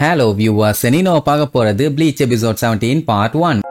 Hello viewers, Senino பார்க்க போறது Bleach episode 17 part 1.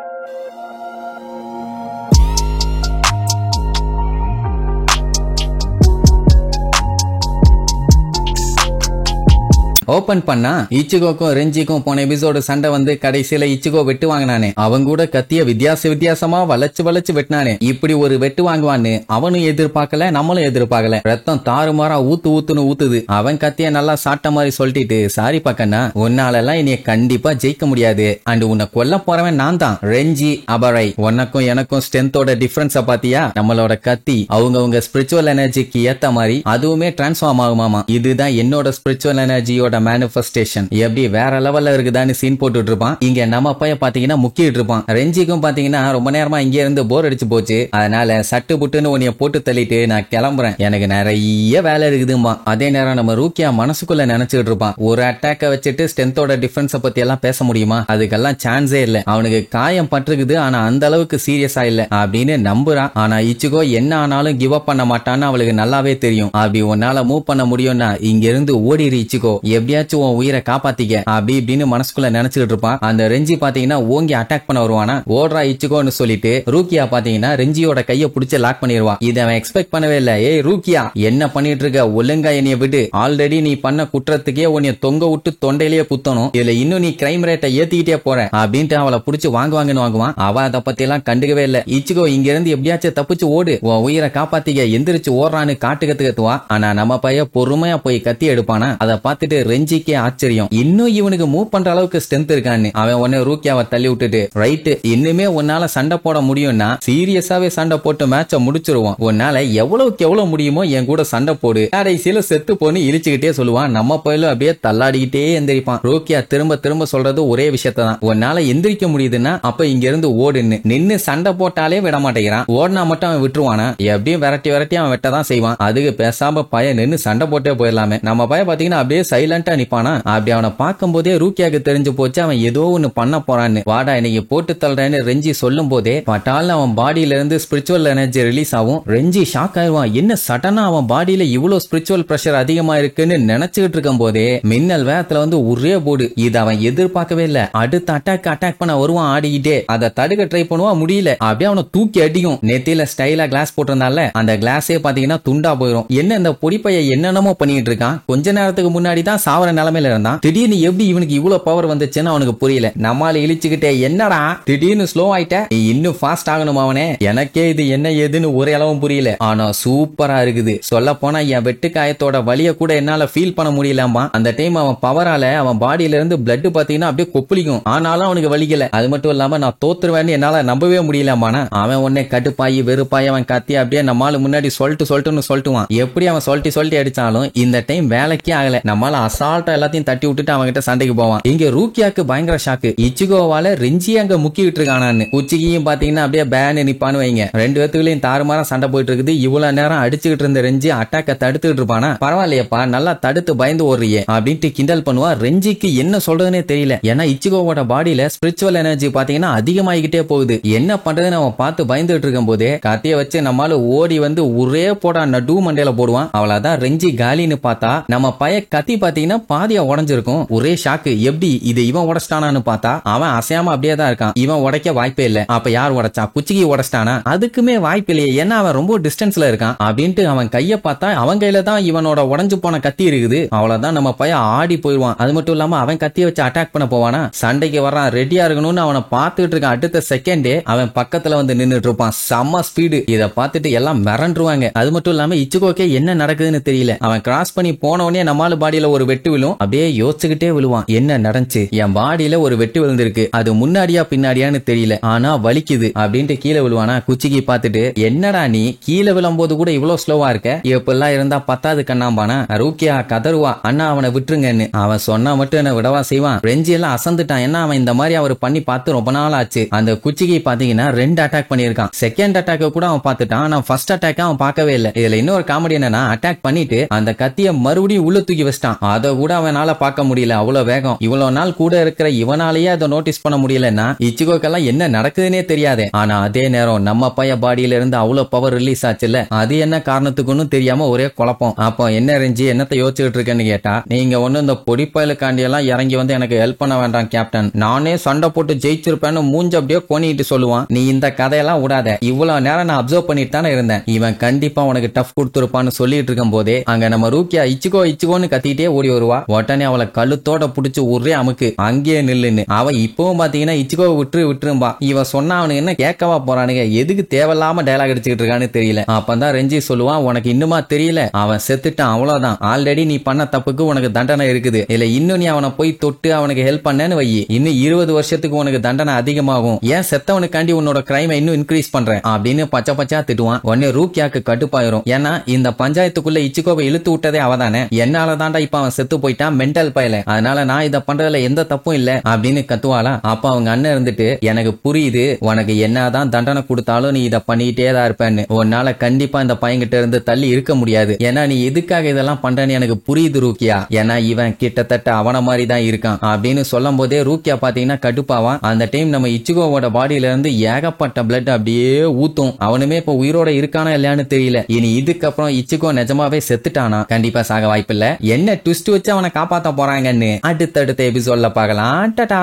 Open பண்ணா இச்சிகோக்கும் ரெஞ்சிக்கும் போன எபிசோடு சண்டை வந்து கடைசியில இச்சிகோ வெட்டு வாங்கினானே. அவங்க கூட கத்திய வித்தியாசமா வளைச்சு வெட்டினானே. இப்படி ஒரு வெட்டு வாங்குவான்னு அவனும் எதிர்பார்க்கல, நம்மளும் எதிர்பார்க்கல. ரத்தம் தாறுமாறா ஊத்துன்னு ஊத்துது. அவன் கத்திய நல்லா சாட்ட மாதிரி சொல்லிட்டு, சாரி பக்கன்னா உன்னாலெல்லாம் என்னைய கண்டிப்பா ஜெயிக்க முடியாது, அண்ட் உன்னை கொல்ல போறவன் நான் தான் ரெஞ்சி அபரை. உனக்கும் எனக்கும் ஸ்ட்ரென்த்தோட டிஃபரன்ஸ பாத்தியா? நம்மளோட கத்தி அவங்க ஸ்பிரிச்சுவல் எனர்ஜிக்கு ஏத்த மாதிரி அதுவுமே டிரான்ஸ்ஃபார்ம் ஆகுமாமா. இதுதான் என்னோட ஸ்பிரிச்சுவல் எனர்ஜியோட மேனிஃபெஸ்டேஷன். எப்படி வேற லெவல்ல இருக்குதான்னு சீன் போட்டுட்டு இருப்பான். இங்க நம்ம பைய பாத்தீங்கன்னா முக்கிட்டு இருப்பான். ரெஞ்சிக்கும் பாத்தீங்கன்னா ரொம்ப நேரமா இங்க இருந்து போர் அடிச்சு போச்சு, அதனால சட்டு புட்டுன்னு உன்னைய போட்டு தள்ளிட்டு நான் கிளம்புறேன், எனக்கு நிறைய வேலை இருக்குதுமா. அதே நேரம் நம்ம ரூக்கியா மனசுக்குள்ள நினைச்சுட்டு இருப்பான், ஒரு அட்டாக்க வச்சுட்டு ஸ்ட்ரென்த்தோட டிஃபரன்ஸ பத்தி எல்லாம் பேச முடியுமா? அதுக்கெல்லாம் சான்ஸே இல்ல. அவனுக்கு காயம் பட்டிருக்குது, ஆனா அந்த அளவுக்கு சீரியஸா இல்ல அப்படின்னு நம்புறான். ஆனா இச்சிகோ என்ன ஆனாலும் கிவ் அப் பண்ண மாட்டான்னு அவளுக்கு நல்லாவே தெரியும். அப்படி உன்னால மூவ் பண்ண முடியும்னா இங்க இருந்து ஓடிரு இச்சிகோ, எப்படியாச்சும் உன் உயிரை காப்பாத்திக்க அப்படி இப்படின்னு மனசுக்குள்ள நினைச்சுட்டு இருப்பான். அந்த ரெஞ்சி பாத்தீங்கன்னா ஓங்கி அட்டாக் பண்ண வருவானா, ஓடுறா இச்சிகோன்னு சொல்லிட்டு ரூக்கியா பாத்தீங்கன்னா ரெஞ்சியோட கைய பிடிச்சு லாக் பண்ணிடுவான். இதை அவன் எக்ஸ்பெக்ட் பண்ணவே இல்ல. ஏய் ரூக்கியா, என்ன பண்ணிட்டு இருக்க? ஒழுங்கா என்னைய விடு, ஆல்ரெடி நீ பண்ண குற்றத்துக்கே உன்னைய தொங்க விட்டு தொண்டையிலேயே குத்தணும், இதுல இன்னும் நீ கிரைம் ரேட்டை ஏத்திக்கிட்டே போற அப்படின்ட்டு அவளை பிடிச்சு வாங்குவாங்கன்னு வாங்குவான். அவ அதை பத்தி எல்லாம் கண்டுக்கவே இல்ல. இச்சிகோ இங்க இருந்து எப்படியாச்சும் தப்பிச்சு ஓடு, உன் உயிரை காப்பாத்திக்க, எந்திரிச்சு ஓடுறான்னு கத்துவா. ஆனா நம்ம பைய பொறுமையா போய் கத்தி எடுப்பானா. அதை பார்த்துட்டு ரெஞ்சிக்கே ஆச்சரியம், இன்னும் இவனுக்கு மூவ் பண்ற அளவுக்கு ஸ்ட்ரென்த் இருக்கான்னு. அவன் உடனே ரூக்கியாவை தள்ளி விட்டுட்டு, ரைட் இன்னுமே உன்னால சண்டை போட முடியும்னா சீரியஸாவே சண்டை போட்டு மேட்ச முடிச்சிருவான், உன்னால எவ்வளவுக்கு எவ்வளவு முடியுமோ என் கூட சண்டை போடு, கடைசியில செத்து போன்னு இழிச்சுக்கிட்டே சொல்லுவான். நம்ம பயிலும் அப்படியே தள்ளாடிக்கிட்டே எந்திரிப்பான். ரூக்கியா திரும்ப சொல்றது ஒரே விஷயத்தான், உன்னால எந்திரிக்க முடியுதுன்னா அப்ப இங்க இருந்து ஓடுன்னு. நின்னு சண்டை போட்டாலே விட மாட்டேங்கிறான், ஓடினா மட்டும் அவன் விட்டுருவானா? எப்படியும் விரட்டி அவன் வெட்டதான் செய்வான். அதுக்கு பேசாம பைய நின்னு சண்டை போட்டே போயிடலாமே. நம்ம பைய பாத்தீங்கன்னா அப்படியே சைலண்டா நிப்பானா. அப்படி அவனை பார்க்கும் போதே ரூக்கியாக்கு தெரிஞ்சு போச்சு அவன் ஏதோ ஒண்ணு பண்ண போறான்னு. வாடா இன்னைக்கு போட்டு தள்ளுறேன்னு ரெஞ்சி சொல்லும் போதே பட்டால் அவன் பாடியில இருந்து ஸ்பிரிச்சுவல் எனர்ஜி ரிலீஸ் ஆகும். ரெஞ்சி ஷாக் ஆயிடுவான், என்ன சடனா அவன் பாடியில இவ்வளவு ஸ்பிரிச்சுவல் பிரஷர் அதிகமா இருக்குன்னு நினைச்சுக்கிட்டு இருக்கும் போதே மின்னல் வேகத்துல வந்து ஒரே போடு. இது அவன் எதிர்பார்க்கவே இல்ல. அடுத்த அட்டாக் பண்ண வருவான் ஆடிக்கிட்டே. அதை தடுக்க ட்ரை பண்ணுவான், முடியல. அப்படியே அவனை தூக்கி அடிக்கும். நெத்தியில ஸ்டைலா கிளாஸ் போட்டிருந்தால அந்த கிளாஸே பாத்தீங்கன்னா துண்டா போயிடும். என்ன இந்த பொடிப்பைய என்னென்னமோ பண்ணிட்டு இருக்கான். கொஞ்ச நேரத்துக்கு முன்னாடி தான் சாவர நிலைமையில இருந்தான், திடீர்னு எப்படி இவனுக்கு இவ்வளவு பவர் வந்துச்சுன்னு அவனுக்கு புரியல. நம்மால இழிச்சுக்கிட்டே, என்னடா திடீர்னு ஸ்லோ ஆயிட்ட, நீ இன்னும் ஃபாஸ்ட் ஆகணும் அவனே. எனக்கே இது என்ன ஏதுன்னு ஒரு அளவும் புரியல, ஆனா சூப்பரா இருக்குது. சொல்ல போனா என் வெட்டு காயத்தோட வலிய கூட என்னால ஃபீல் பண்ண முடியலாமா. அந்த டைம் அவன் பவரால அவன் பாடியில இருந்து பிளட் பாத்தீங்கன்னா அப்படியே கொப்பளிக்கும், ஆனாலும் அவனுக்கு வலிக்கல. அது மட்டும் இல்லாம நான் தோத்துருவேன்னு என்னால நம்பவே முடியலாமானா. அவன் உடனே கட்டுப்பாயி வெறுப்பாயி அவன் கத்தி அப்படியே நம்மால முன்னாடி சொல்லிட்டுவான். எப்படி அவன் சொல்லிட்டு அடிச்சாலும் இந்த டைம் வேலைக்கே ஆகல. நம்மால அசால்ட்டா எல்லாத்தையும் தட்டி விட்டுட்டு அவங்கிட்ட சண்டைக்கு போவான். இங்க ரூக்கியாக்கு பயங்கர ஷாக்கு, இச்சிகோவால ரெஞ்சி அங்க முக்கிட்டு இருக்கானு. உச்சிகியும் பாத்தீங்கன்னா அப்படியே பேன் நிப்பான்னு வைங்க. ரெண்டு பேத்துக்குள்ளயும் தாறுமாறா சண்டை போயிட்டு இருக்குது. இவ்வளவு நேரம் அடிச்சுக்கிட்டு இருந்த ரெஞ்சி அட்டாக்க தடுத்துட்டு இருப்பானா. பரவாயில்லையப்பா, நல்லா தடுத்து பயந்து ஓடுறியே அப்படின்ட்டு கிண்டல் பண்ணுவா. ரெஞ்சிக்கு என்ன சொல்றதுன்னே தெரியல. ஏன்னா இச்சிகோவோட பாடியில ஸ்பிரிச்சுவல் எனர்ஜி பாத்தீங்கன்னா அதிகமாகிட்டே போகுது. என்ன பண்றதுன்னு அவன் பார்த்து பயந்துட்டு இருக்கும் போதே கத்திய வச்சு நம்மால ஓடி வந்து ஒரே போடா நடு மண்டையில போடுவான். அவ்வளவுதான் ரெஞ்சி காலின்னு பார்த்தா நம்ம பைய கத்தி பாத்தீங்கன்னா பாதியா உடஞ்சிருக்கும். ஒரே ஷாக்கு, எப்படி இது இவன் உடச்சிட்டானான்னு பார்த்தா அவன் அசையாம அப்படியே தான் இருக்கான். இவன் உடைக்க வாய்ப்பே இல்ல. அப்ப யார் உடைச்சா? குச்சிக்கு உடைச்சிட்டானா? அதுக்குமே வாய்ப்பு இல்லையே, ஏன்னா அவன் ரொம்ப டிஸ்டன்ஸ்ல இருக்கான் அப்படின்ட்டு அவன் கைய பார்த்தா அவன் கையில தான் இவனோட உடஞ்சு போன கத்தி இருக்குது. அவ்வளவுதான் நம்ம பையன் ஆடி போயிடுவான். அது மட்டும் இல்லாம அவன் கத்திய வச்சு அட்டாக் பண்ண போவானா. சண்டைக்கு வர்றான், ரெடியா இருக்கணும்னு அவனை பார்த்துட்டு இருக்கான். அடுத்த செகண்டே அவன் பக்கத்துல வந்து நின்னுட்டு இருப்பான். செம்ம ஸ்பீடு. இதை பார்த்துட்டு எல்லாம் மிரண்டுருவாங்க. அது மட்டும் இல்லாம இச்சுகோக்கே என்ன நடக்குதுன்னு தெரியல. அவன் கிராஸ் பண்ணி போனவனே நம்மால பாடியில ஒரு வெட்டு விழும். அப்படியே யோசிச்சுக்கிட்டே விழுவான், என்ன நடந்துச்சு? என் பாடியில ஒரு வெட்டு விழுந்திருக்கு, அது முன்னாடியா பின்னாடியான்னு தெரியல, ஆனா வலிக்குது அப்படின்ட்டு கீழே விழுவானா. குச்சிக்கு பார்த்துட்டு, என்னடா நீ கீழே விழும்போது கூட இவ்வளவு ஸ்லோவா இருக்க, இப்பெல்லாம் இருந்தா பத்தாது கண்ணாம்பானா. ரூக்கியா கதறுவா, அண்ணா அவனை விட்டுருங்கன்னு. அவன் சொன்னா மட்டும் என்ன விடவா செய்வான்? ரெஞ்சி எல்லாம் அசந்துட்டான். ஏன்னா அவன் இந்த மாதிரி அவர் பண்ணி பார்த்து ரொம்ப நாள் ஆச்சு. அந்த குச்சிக்கு பாத்தீங்கன்னா 2 அட்டாக் பண்ணிருக்கான். செகண்ட் அட்டாக் கூட அவன் பார்த்துட்டான், ஆனா ஃபர்ஸ்ட் அட்டாக் அவன் பார்க்கவே இல்லை. இதுல இன்னொரு காமெடி என்னன்னா, அட்டாக் பண்ணிட்டு அந்த கத்திய மறுபடியும் உள்ள தூக்கி வச்சிட்டான். அத அத கூட அவனால பார்க்க முடியல, அவ்வளவு வேகம். இவ்வளவு நாள் கூட இருக்கிற இவனாலேயே அதை நோட்டீஸ் பண்ண முடியலன்னா இச்சிகோக்கெல்லாம் என்ன நடக்குதுன்னே தெரியாது. ஆனா அதே நேரம் நம்ம பைய பாடியில இருந்து அவ்வளவு பவர் ரிலீஸ் ஆச்சுல்ல, அது என்ன காரணத்துக்குன்னு தெரியாம ஒரே குழப்பம். அப்போ என்ன ரெஞ்சி என்னத்தை யோசிச்சுட்டு இருக்கேன்னு கேட்டா, நீங்க ஒண்ணு இந்த பொடிப்பயலுக்காண்டி எல்லாம் இறங்கி வந்து எனக்கு ஹெல்ப் பண்ண வேண்டாம் கேப்டன், நானே சண்டை போட்டு ஜெயிச்சிருப்பேன்னு மூஞ்ச அப்படியே கோணிட்டு சொல்லுவான். நீ இந்த கதையெல்லாம் விடாத, இவ்வளவு நேரம் நான் அப்சர்வ் பண்ணிட்டு தானே இருந்தேன், இவன் கண்டிப்பா உனக்கு டஃப் கொடுத்துருப்பான்னு சொல்லிட்டு இருக்கும் போதே அங்க நம்ம ரூக்கியா இச்சிகோ இச்சிகோன்னு கத்திட்டே ஓடி வருவா. உடனே அவளை கழுத்தோட புடிச்சு ஒரே அமுக்கு, அங்கேயே நில்லுன்னு. அவ இப்பவும் பாத்தீங்கன்னா இச்சிகோ விட்டுரும்பா. இவ சொன்னா அவனுக்கு என்ன கேட்கவா போறானுங்க, எதுக்கு தேவையில்லாம டயலாக் அடிச்சுக்கிட்டு இருக்கான்னு தெரியல. அப்பதான் ரெஞ்சி சொல்லுவான், உனக்கு இன்னுமா தெரியல, அவன் செத்துட்டான் அவ்வளவுதான், ஆல்ரெடி நீ பண்ண தப்புக்கு உனக்கு தண்டனை இருக்குது, இல்ல இன்னும் நீ அவனை போய் தொட்டு அவனுக்கு ஹெல்ப் பண்ணேன்னு வை, இன்னும் 20 வருஷத்துக்கு உனக்கு தண்டனை அதிகமாகும், ஏன் செத்தவனுக்காண்டி உன்னோட கிரைமை இன்னும் இன்க்ரீஸ் பண்றேன் அப்படின்னு பச்சை பச்சா திட்டுவான். உடனே ரூக்கியாக்கு கட்டுப்பாயிரும். ஏன்னா இந்த பஞ்சாயத்துக்குள்ள இச்சிகோவை இழுத்து விட்டதே அவதானே, என்னால தாண்டா இப்ப அவன் செத்து போயிட்டான் மென்டல் பயல, அதனால நான் இதை பண்றதுல எந்த தப்பும் இல்ல அப்படின்னு கத்துவாளா. அப்ப அவங்க அண்ணன் இருந்துட்டு, எனக்கு புரியுது, உனக்கு என்னதான் தண்டனை கொடுத்தாலும் நீ இதை பண்ணிட்டே தான் இருப்பேன்னு, உன்னால கண்டிப்பா இந்த பையன்கிட்ட இருந்து தள்ளி இருக்க முடியாது, ஏன்னா நீ எதுக்காக இதெல்லாம் பண்றேன்னு எனக்கு புரியுது ரூக்கியா, ஏன்னா இவன் கிட்டத்தட்ட அவன மாதிரி தான் இருக்கான் அப்படின்னு சொல்லும் போதே ரூக்கியா பாத்தீங்கன்னா கடுப்பாவான். அந்த டைம் நம்ம இச்சிகோவோட பாடியில இருந்து ஏகப்பட்ட பிளட் அப்படியே ஊத்தும். அவனுமே இப்ப உயிரோட இருக்கானா இல்லையான்னு தெரியல. இனி இதுக்கப்புறம் இச்சிகோ நிஜமாவே செத்துட்டானா, கண்டிப்பா சாக வாய்ப்பில்ல. என்ன ட்விஸ்ட் வச்சு அவனை காப்பாத்த போறாங்கன்னு அடுத்தடுத்த எபிசோட்ல பார்க்கலாம். டாடா.